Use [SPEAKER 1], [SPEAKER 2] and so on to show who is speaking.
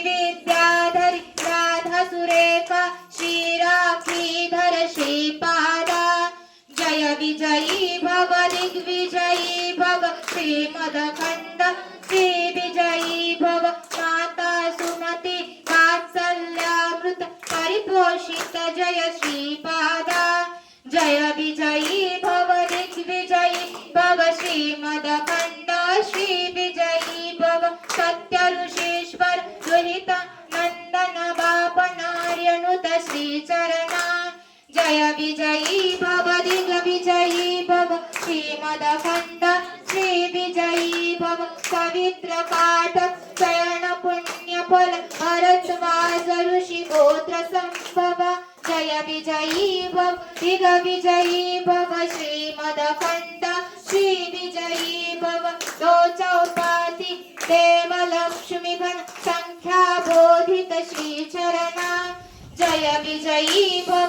[SPEAKER 1] विद्याधरी राधा सुरेखा श्रीराखीधर श्रीपादा जय विजयी भव दिग्विजयी भव श्रीमदखंड श्री विजयी भव माता सुमती वात्सल्यामृत परिपोषित जय श्रीपादा जय विजयी भव दिग्विजयी भव श्रीमदखंड श्री विजयी भव सत्य ऋषीश्वर दुहित नंदन बापनार्यनुत श्रीचरणा जय विजयी भव दिग्विजयी भव श्रीमदखंड श्री विजयी भव पवित्र पाठ चरण पुण्य फल भरद्वाज ऋषि गोत्र संभव जय विजयी भव दिग्विजयी भव श्रीमदखंड श्री विजयी भव दो चौपाती देव लक्ष्मी गण संख्या बोधित श्री चरणा जय विजयी भव